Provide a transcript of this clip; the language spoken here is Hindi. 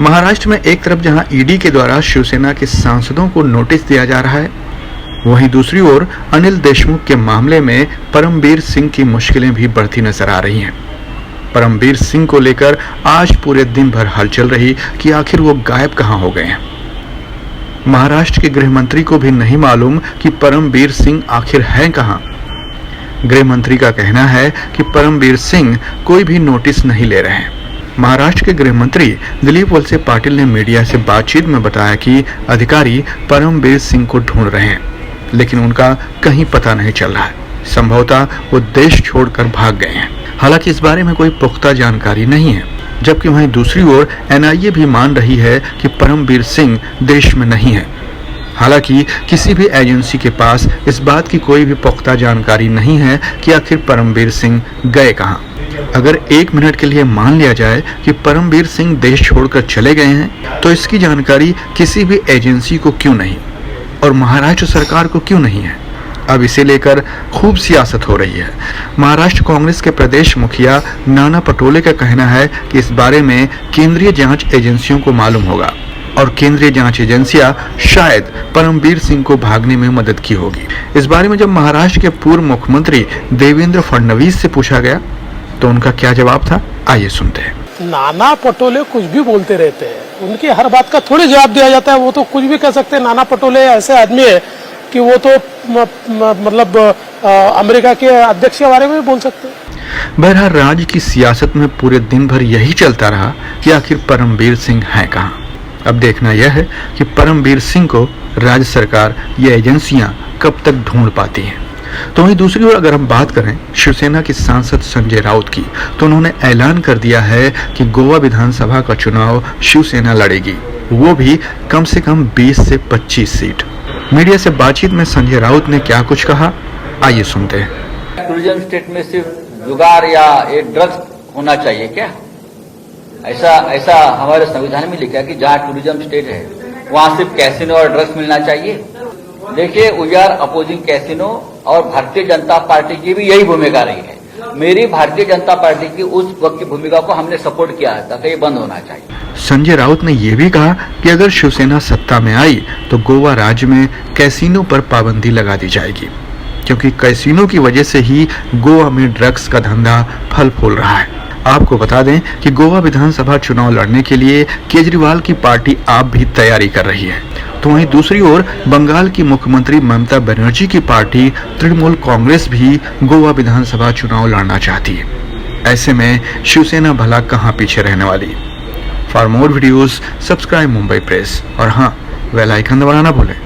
महाराष्ट्र में एक तरफ जहां ईडी के द्वारा शिवसेना के सांसदों को नोटिस दिया जा रहा है, वहीं दूसरी ओर अनिल देशमुख के मामले में परमबीर सिंह की मुश्किलें भी बढ़ती नजर आ रही हैं। परमबीर सिंह को लेकर आज पूरे दिन भर हलचल रही कि आखिर वो गायब कहां हो गए हैं। महाराष्ट्र के गृह मंत्री को भी नहीं मालूम कि परमबीर सिंह आखिर हैं कहां। गृह मंत्री का कहना है कि परमबीर सिंह कोई भी नोटिस नहीं ले रहे हैं। महाराष्ट्र के गृह मंत्री दिलीप वलसे पाटिल ने मीडिया से बातचीत में बताया कि अधिकारी परमबीर सिंह को ढूंढ रहे हैं, लेकिन उनका कहीं पता नहीं चल रहा है। संभवतः वो देश छोड़कर भाग गए हैं। हालांकि इस बारे में कोई पुख्ता जानकारी नहीं है, जबकि वहीं दूसरी ओर एनआईए भी मान रही है कि परमबीर सिंह देश में नहीं है। हालांकि किसी भी एजेंसी के पास इस बात की कोई भी पुख्ता जानकारी नहीं है कि आखिर परमबीर सिंह गए कहां। अगर एक मिनट के लिए मान लिया जाए कि परमबीर सिंह देश छोड़कर चले गए हैं, तो इसकी जानकारी किसी भी एजेंसी को क्यों नहीं और महाराष्ट्र सरकार को क्यों नहीं है। अब इसे लेकर खूब सियासत हो रही है। महाराष्ट्र कांग्रेस के प्रदेश मुखिया नाना पटोले का कहना है कि इस बारे में केंद्रीय जांच एजेंसियों को मालूम होगा और केंद्रीय जांच एजेंसियां शायद परमबीर सिंह को भागने में मदद की होगी। इस बारे में जब महाराष्ट्र के पूर्व मुख्यमंत्री देवेंद्र फडणवीस से पूछा गया तो उनका क्या जवाब था, आइए सुनते हैं। नाना पटोले कुछ भी बोलते रहते हैं, उनकी हर बात का थोड़ी जवाब दिया जाता है। वो तो कुछ भी कह सकते हैं। नाना पटोले ऐसे आदमी है कि वो तो मतलब अमेरिका के अध्यक्ष के बारे में भी बोल सकते हैं। बहरहाल राज्य की सियासत में पूरे दिन भर यही चलता रहा कि आखिर परमबीर सिंह हैं कहां। अब देखना यह है कि परमबीर सिंह को राज्य सरकार या एजेंसियां कब तक ढूंढ पाती हैं। तो वहीं दूसरी ओर अगर हम बात करें शिवसेना के सांसद संजय राउत की, तो उन्होंने ऐलान कर दिया है कि गोवा विधानसभा का चुनाव शिवसेना लड़ेगी, वो भी कम से कम 20 से 25 सीट। मीडिया से बातचीत में संजय राउत ने क्या कुछ कहा, आइए सुनते हैं। टूरिज्म स्टेट में सिर्फ जुगार या एक ड्रग्स होना चाहिए क्या? ऐसा हमारे संविधान में लिखा है कि जहाँ टूरिज्म स्टेट है वहाँ सिर्फ कैसीनो और ड्रग्स मिलना चाहिए। देखिए, वी आर अपोजिंग कैसीनो और भारतीय जनता पार्टी की भी यही भूमिका रही है। मेरी भारतीय जनता पार्टी की उस वक्त की भूमिका को हमने सपोर्ट किया था कि ये बंद होना चाहिए। संजय राउत ने यह भी कहा कि अगर शिवसेना सत्ता में आई तो गोवा राज्य में कैसीनो पर पाबंदी लगा दी जाएगी, क्योंकि कैसीनो की वजह से ही गोवा में ड्रग्स का धंधा फल फूल रहा है। आपको बता दें कि गोवा विधानसभा चुनाव लड़ने के लिए केजरीवाल की पार्टी आप भी तैयारी कर रही है। तो वहीं दूसरी ओर बंगाल की मुख्यमंत्री ममता बनर्जी की पार्टी तृणमूल कांग्रेस भी गोवा विधानसभा चुनाव लड़ना चाहती है। ऐसे में शिवसेना भला कहां पीछे रहने वाली। For more videos subscribe Mumbai press और हाँ, बेल आइकन दबाना ना भूलें।